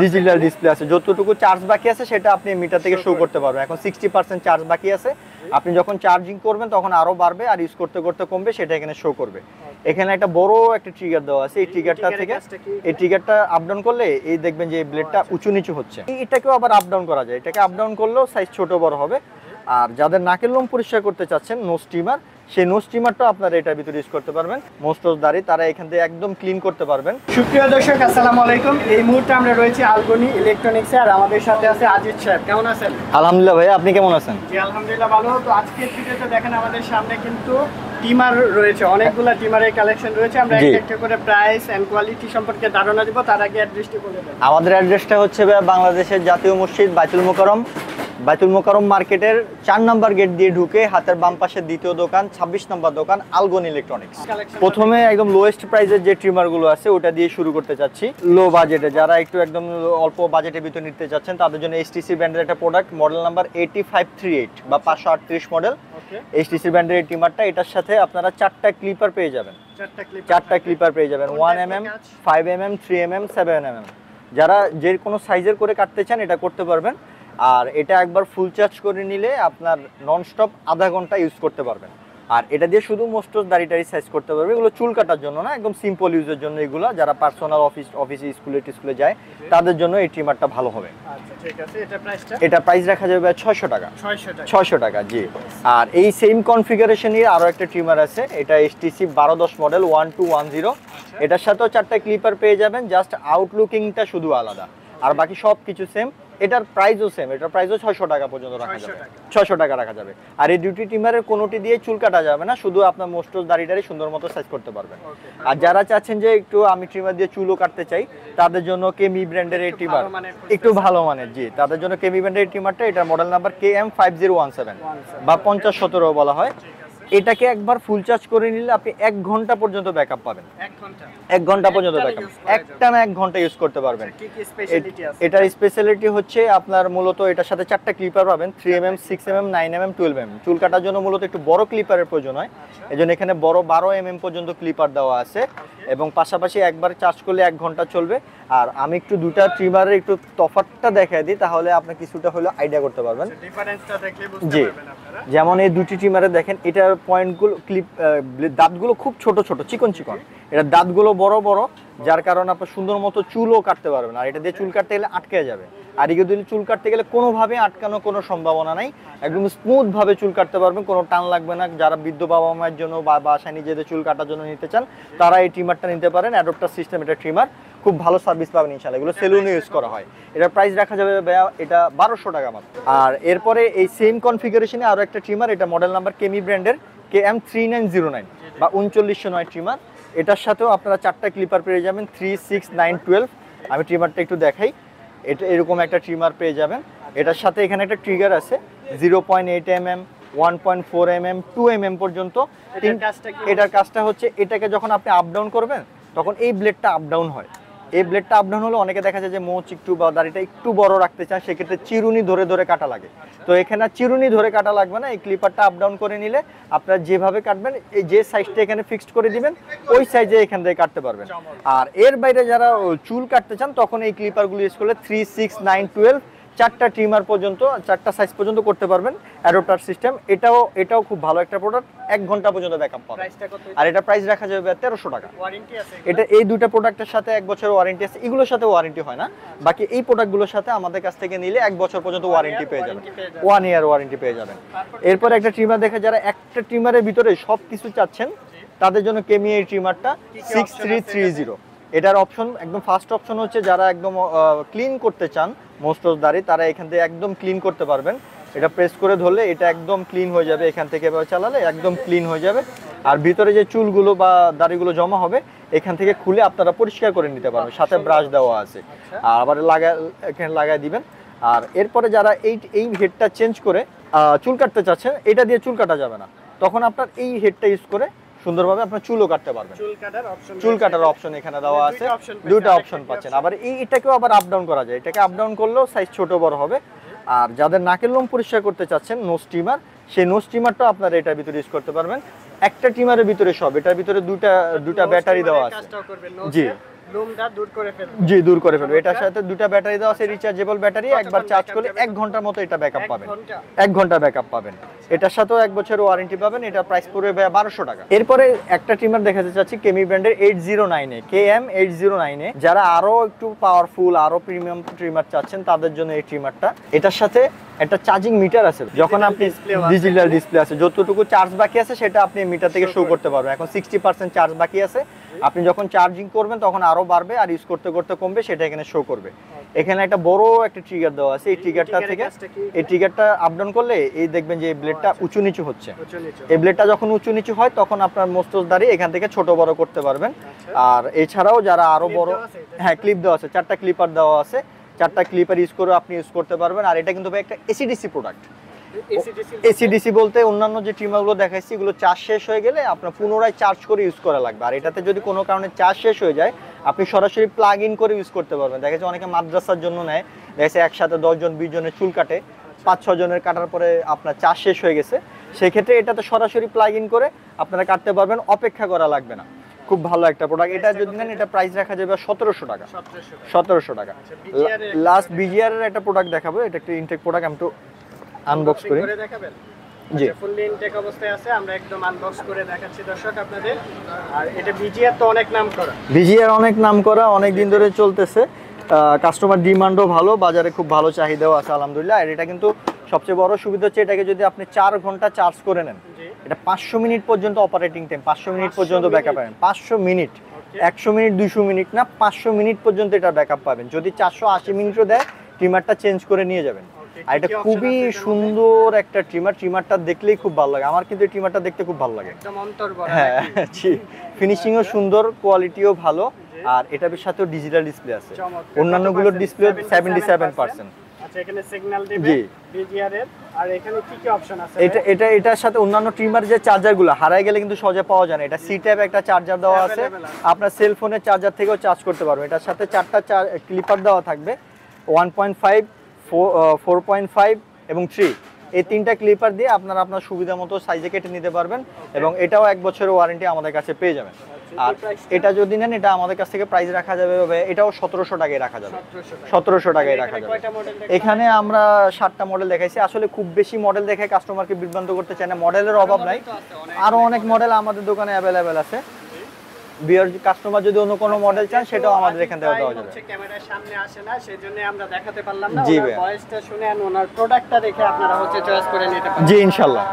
Digital display আছে, যতটুকু charge বাকি আছে সেটা আপনি মিটার থেকে শো করতে পারবেন। এখন 60% চার্জ বাকি আছে, আপনি যখন চার্জিং করবেন তখন আরো বাড়বে, আর ইউজ করতে করতে কমবে, সেটা এখানে শো করবে। এখানে একটা বড় একটা ট্রিগার দেওয়া আছে, এই ট্রিগারটা থেকে এই ট্রিগারটা আপ ডাউন করলে এই দেখবেন যে এই ব্লেডটা উঁচু নিচু হচ্ছে। এটাকেও আবার আপ ডাউন করা যায়, এটাকে আপ ডাউন করলেও সাইজ ছোট বড় হবে। আর যাদের নাকের লোম পরিষ্কার করতে চাচ্ছেন নো স্টিমার, সেই নো স্টিমারটা আপনারা এটার ভিতরে ইউজ করতে পারবেন। মোস্ট অফ দাড়ি তারা এখান থেকে একদম ক্লিন করতে পারবেন। সুপ্রিয় দর্শক, আসসালামু আলাইকুম। এই মুহূর্তে আমরা রয়েছি আলগনি ইলেকট্রনিক্সে, আর আমাদের সাথে আছে আজিজ সাহেব। কেমন আছেন? আলহামদুলিল্লাহ ভাই, আপনি কেমন আছেন? জি আলহামদুলিল্লাহ ভালো। তো আজকের ভিডিওতে দেখেন আমাদের সামনে কিন্তু টিমার রয়েছে, অনেকগুলা টিমারের কালেকশন রয়েছে। আমরা একটা একটা করে প্রাইস এন্ড কোয়ালিটি সম্পর্কে ধারণা দিব। তার আগে অ্যাড্রেসটি বলে দেন। আমাদের অ্যাড্রেসটা হচ্ছে বাংলাদেশের জাতীয় মসজিদ বাইতুল মোকাররম মার্কেটের 4 নম্বর গেট দিয়ে ঢুকে হাতের বাম পাশের দ্বিতীয় দোকান, 26 নম্বর দোকান, আলগনি ইলেকট্রনিক্স। প্রথমে একদম লোয়েস্ট প্রাইসের যে ট্রিমার গুলো আছে ওটা দিয়ে শুরু করতে চাচ্ছি। লো বাজেটে যারা একটু একদম অল্প বাজেটের ভিতরে নিতে চাচ্ছেন তাদের জন্য এইচটিসি ব্র্যান্ডের একটা প্রোডাক্ট, মডেল নাম্বার 8538 বা 538 মডেল এইচটিসি ব্র্যান্ডের এই ট্রিমারটা। এটার সাথে আপনারা 4টা ক্লিপার পেয়ে যাবেন, 4টা ক্লিপার পেয়ে যাবেন, 1mm, 5mm, 3mm, 7mm। যারা যে কোনো সাইজের করে কাটতে চান এটা করতে পারবেন। আর এটা একবার ফুল চার্জ করে নিলে আপনার ননস্টপ আধা ঘন্টা ইউজ করতে পারবেন। আর এটা দিয়ে শুধু মোস্ট দাড়ি সাইজ করতে পারবে, এগুলো চুল কাটার জন্য না, একদম সিম্পল ইউজের জন্য। এগুলো যারা পার্সোনাল অফিসে স্কুলে যায় তাদের জন্য এই ট্রিমারটা ভালো হবে। আচ্ছা ঠিক আছে, এটা প্রাইস রাখা যাবে 600 টাকা। 600 টাকা জি। আর এই সেম কনফিগারেশনের আরো একটা ট্রিমার আছে, এটা HTC 1210 মডেল 1210। এটার সাথেও 4টা ক্লিপার পেয়ে যাবেন, জাস্ট আউটলুকিংটা শুধু আলাদা, আর বাকি সব কিছু সেম। এটার প্রাইসও সেম, এটার প্রাইসও 600 টাকা পর্যন্ত রাখা যাবে, 600 টাকা রাখা যাবে। আর এই ডিউটি ট্রিমারের কোনোটি দিয়ে চুল কাটা যাবে না, শুধু আপনার মোস্ট দাড়িটারি সুন্দর মতো সাইজ করতে পারবেন। আর যারা চাচ্ছেন যে একটু আমি ট্রিমার দিয়ে চুলও কাটতে চাই তাদের জন্য কেমি ব্র্যান্ডের এই ট্রিমার, একটু ভালো মানের জি, তাদের জন্য কেমি ব্র্যান্ডের এই ট্রিমারটা। এটার মডেল নাম্বার KM5017 বা 5017 বলা হয়। এটাকে একবার ফুল চার্জ করে নিলে আপনি 1 ঘন্টা পর্যন্ত ব্যাকআপ পাবেন। 1 ঘন্টা পর্যন্ত ব্যাকআপ, একটা না 1 ঘন্টা ইউজ করতে পারবেন। এটার স্পেশালিটি হচ্ছে আপনার মূলত এটার সাথে 4টা ক্লিপার পাবেন, 3mm, 6mm, 9mm, 12mm। চুল কাটার জন্য মূলত একটু বড় ক্লিপারের প্রয়োজন হয়, এজন্য এখানে বড় 12mm পর্যন্ত ক্লিপার দেওয়া আছে। এবং পাশাপাশি একবার চার্জ করলে 1 ঘন্টা চলবে। আর আমি একটু দুটা ট্রিমারের একটু তফাৎটা দেখাই দিই, তাহলে আপনি কিছুটা হলেও আইডিয়া করতে পারবেন। জি, যেমন এই দুটি ট্রিমারে দেখেন, এটার পয়েন্টগুলো দাঁতগুলো খুব ছোট ছোট, চিকন, এটার দাঁতগুলো বড় বড়, যার কারণে আপনি সুন্দর মতো চুলও কাটতে পারবেন। আর এটা দিয়ে চুল কাটতে গেলে আটকে যাবে, আর এগুলো দিয়ে চুল কাটতে গেলে কোনোভাবে আটকানোর কোনো সম্ভাবনা নাই, একদম স্মুথ ভাবে চুল কাটতে পারবেন, কোনো টান লাগবে না। যারা বৃদ্ধ বাবা মায়ের জন্য বা বাসায় নিজেদের চুল কাটার জন্য নিতে চান তারা এই ট্রিমারটা নিতে পারেন। অ্যাডাপ্টার সিস্টেম এটা ট্রিমার, খুব ভালো সার্ভিস পাবেন ইনশাআল্লাহ। এগুলো সেলুনে ইউজ করা হয়। এটার প্রাইস রাখা যাবে এটা 1200 টাকা মাত্র। আর এরপরে এই সেম কনফিগারেশনে আরো একটা ট্রিমার, এটা মডেল নাম্বার কেমি ব্র্যান্ডের KM3909 বা 3909 ট্রিমার। এটার সাথেও আপনারা 4টা ক্লিপার পেয়ে যাবেন, 3, 6, 9, 12। আমি ট্রিমারটা একটু দেখাই, এটা এরকম একটা ট্রিমার পেয়ে যাবেন। এটার সাথে এখানে একটা ট্রিগার আছে 0.8mm, 1.4mm, 2mm পর্যন্ত। এটার কাজটা হচ্ছে, এটাকে যখন আপনি আপ ডাউন করবেন তখন এই ব্লেডটা আপ ডাউন হয়। এই ব্লেডটা আপ ডাউন হলে অনেকে দেখা যায় যে মোচ একটু বা দাড়িটা একটু বড় রাখতে চান, সেক্ষেত্রে চিরুনি ধরে ধরে কাটা লাগে। তো এখানে চিরুনি ধরে কাটা লাগবে না, এই ক্লিপারটা আপ ডাউন করে নিলে আপনারা যেভাবে কাটবেন, এই যে সাইজটা এখানে ফিক্সড করে দিবেন ওই সাইজে এখান থেকে কাটতে পারবেন। আর এর বাইরে যারা চুল কাটতে চান তখন এই ক্লিপারগুলো ইউজ করলে 3, 6, 9, 12 4টা ট্রিমার পর্যন্ত, 4টা সাইজ পর্যন্ত করতে পারবেন। অ্যাডাপ্টার সিস্টেম, এটাও খুব ভালো একটা প্রোডাক্ট, 1 ঘন্টা পর্যন্ত ব্যাকআপ পাবেন। আর এটা প্রাইস রাখা যাবে 1300 টাকা। এটা এই দুটো প্রোডাক্টের সাথে 1 বছরের ওয়ারেন্টি আছে, এগুলোর সাথে ওয়ারেন্টি হয় না। বাকি এই প্রোডাক্টগুলোর সাথে আমাদের কাছ থেকে নিলে 1 বছর পর্যন্ত ওয়ারেন্টি পেয়ে যাবেন, 1 ইয়ার ওয়ারেন্টি পেয়ে যাবেন। এরপর একটা ট্রিমার দেখে, যারা একটা ট্রিমারের ভিতরে সব কিছু চাচ্ছেন তাদের জন্য কেমি এই ট্রিমারটা 6330। এটার অপশন একদম ফার্স্ট অপশন হচ্ছে যারা একদম ক্লিন করতে চান মোস্ট অফ দাড়ি, তারা এখান থেকে একদম ক্লিন করতে পারবেন। এটা প্রেস করে ধরলে এটা একদম ক্লিন হয়ে যাবে, এখান থেকে এভাবে চালালে একদম ক্লিন হয়ে যাবে। আর ভিতরে যে চুলগুলো বা দাড়িগুলো জমা হবে এখান থেকে খুলে আপনারা পরিষ্কার করে নিতে পারবেন, সাথে ব্রাশ দেওয়া আছে, আর আবার এখানে লাগাই দিবেন। আর এরপরে যারা এই হেডটা চেঞ্জ করে চুল কাটতে চাচ্ছেন, এটা দিয়ে চুল কাটা যাবে না, তখন আপনার এই হেডটা ইউজ করে সুন্দরভাবে আপনার চুলও কাটতে পারবেন। চুল কাটার অপশন এখানে দেওয়া আছে, দুটো অপশন পাচ্ছেন। আবার এটাকেও আবার আপ ডাউন করা যায়, এটাকে আপ ডাউন করলেও সাইজ ছোট বড় হবে। আর যাদের নাকের লোম পরিষ্কার করতে চাচ্ছেন নো স্টিমার, সেই নো স্টিমারটা আপনারা এটার ভিতরে ইউজ করতে পারবেন। একটা ট্রিমারের ভিতরে সব, এটার ভিতরে দুটা ব্যাটারি দেওয়া আছে। জি, লুমটা দূর করে ফেলবে। জি, দূর করে ফেলবে। এটার সাথে দুটো ব্যাটারি দেওয়া আছে, রিচার্জেবল ব্যাটারি। একবার চার্জ করলে 1 ঘন্টার মতো এটা ব্যাকআপ পাবেন। 1 ঘন্টা ব্যাকআপ পাবেন। এটার সাথেও 1 বছরের ওয়ারেন্টি পাবেন। এটা প্রাইস পড়বে 1200 টাকা। এরপরে একটা ট্রিমার দেখাতে চাচ্ছি কেমি ব্র্যান্ডের 809 এ, KM 809 এ। যারা আরো একটু পাওয়ারফুল, আরো প্রিমিয়াম ট্রিমার চাচ্ছেন তাদের জন্য এই ট্রিমারটা। এটার সাথে একটা চার্জিং মিটার আছে, যখন আপনি ডিজিটাল ডিসপ্লে আছে, যতটুকু চার্জ বাকি আছে সেটা আপনি মিটার থেকে শো করতে পারবেন। এখন 60% চার্জ বাকি আছে, আপনি যখন চার্জিং করবেন তখন আরো বাড়বে, আর ইউজ করতে করতে কমবে, সেটা এখানে শো করবে। এখানে একটা বড় একটা ট্রিগার দেওয়া আছে, এই ট্রিগারটা থেকে এই ট্রিগারটা আপ ডাউন করলে এই দেখবেন যে এই ব্লেডটা উঁচু নিচু হচ্ছে। এই ব্লেডটা যখন উঁচু নিচু হয় তখন আপনার মস্তক দাঁড়িয়ে এখান থেকে ছোট বড় করতে পারবেন। আর এছাড়াও যারা আরো বড়, হ্যাঁ ক্লিপ দেওয়া আছে, 4টা ক্লিপার দেওয়া আছে, 4টা ক্লিপার ইউজ করে আপনি ইউজ করতে পারবেন। আর এটা কিন্তু একটা এসিডিসি প্রোডাক্ট। এসিডিসি বলতে অন্যান্য যে ট্রিমারগুলো দেখাইছি এগুলো চার্জ শেষ হয়ে গেলে আপনার পুনরায় চার্জ করে ইউজ করা লাগবে। আর এটাতে যদি কোনো কারণে চার্জ শেষ হয়ে যায় আপনি সরাসরি প্লাগ ইন করে ইউজ করতে পারবেন। দেখা যাচ্ছে অনেকে মাদ্রাসার জন্য নেয়, দেখা যাচ্ছে একসাথে 10 জন 20 জনের চুল কাটে, 5-6 জনের কাটার পরে আপনার চার্জ শেষ হয়ে গেছে, সেক্ষেত্রে এটাতে সরাসরি প্লাগ ইন করে আপনারা কাটতে পারবেন, অপেক্ষা করা লাগবে না। খুব ভালো একটা প্রোডাক্ট। এটা যদি নেন এটা প্রাইস রাখা যাবে 1700 টাকা। 1700 টাকা। লাস্ট বিজিআর এর একটা প্রোডাক্ট দেখাবো, এটা একটা ইনটেক প্রোডাক্ট। আমি একটু আনবক্স করি। জি, ফুললি ইনটেক অবস্থায় আছে, আমরা একদম আনবক্স করে দেখাচ্ছি দর্শক আপনাদের। আর এটা বিজিআর তো অনেক নাম করা, বিজিআর অনেক নাম করা, অনেক দিন ধরে চলতেছে, কাস্টমার ডিমান্ডও ভালো, বাজারে খুব ভালো চাহিদাও আছে আলহামদুলিল্লাহ। আর এটা কিন্তু সবচেয়ে বড় সুবিধা হচ্ছে এটাকে যদি আপনি 4 ঘন্টা চার্জ করে নেন, এটা 500 মিনিট পর্যন্ত অপারেটিং টাইম, 500 মিনিট পর্যন্ত ব্যাকআপ পাবেন। 500 মিনিট, 100 মিনিট 200 মিনিট না, 500 মিনিট পর্যন্ত এটা ব্যাকআপ পাবেন। যদি 480 মিনিটও দেয় ট্রিমারটা চেঞ্জ করে নিয়ে যাবেন। আর এটা খুবই সুন্দর একটা ট্রিমার, ট্রিমারটা দেখলেই খুব ভালো লাগে। আমার কিন্তু এই ট্রিমারটা দেখতে খুব ভালো লাগে, একদম অন্তর ভরা। হ্যাঁ, ফিনিশিংও সুন্দর, কোয়ালিটিও ভালো। আর এটার সাথেও ডিজিটাল ডিসপ্লে আছে, অন্যান্যগুলোর ডিসপ্লে 77%। আচ্ছা, এখানে সিগন্যাল দিবে বিজিআর এর। আর এখানে কি কি অপশন আছে? এটার সাথে অন্যান্য ট্রিমার যে চার্জারগুলো হারায় গেলে কিন্তু সহজে পাওয়া যায় না, এটা সি টাইপ একটা চার্জার দেওয়া আছে, আপনার সেল ফোনের চার্জার থেকেও চার্জ করতে পারবেন। এটার সাথে 4টা ক্লিপার দেওয়া থাকবে, 1.5, 4.5 এবং 3। এই 3টা ক্লিপার দিয়ে আপনারা আপনার সুবিধা মতো সাইজে কেটে নিতে পারবেন। এবং এটাও 1 বছরের ওয়ারেন্টি আমাদের কাছে পেয়ে যাবেন। আর এটা যদি নেন এটা আমাদের কাছ থেকে প্রাইস রাখা যাবে, এটাও 1700 টাকায় রাখা যাবে। 1700 টাকায় রাখা যাবে। এখানে আমরা 7টা মডেল দেখাইছি। আসলে খুব বেশি মডেল দেখে কাস্টমারকে বিভ্রান্ত করতে চাই না, মডেলের অভাব নাই, আরো অনেক মডেল আমাদের দোকানে অ্যাভেলেবেল আছে। বিয়ার কাস্টমার যদি অন্য কোনো মডেল চান সেটাও আমাদের এখান থেকে দেওয়া যাবে। ক্যামেরার সামনে আসে না, সেজন্য আমরা দেখাতে পারলাম না। ওনার ভয়েসটা শুনে আর ওনার প্রোডাক্টটা দেখে আপনারা চয়েস করে নিতে পারেন। জি, ইনশাআল্লাহ।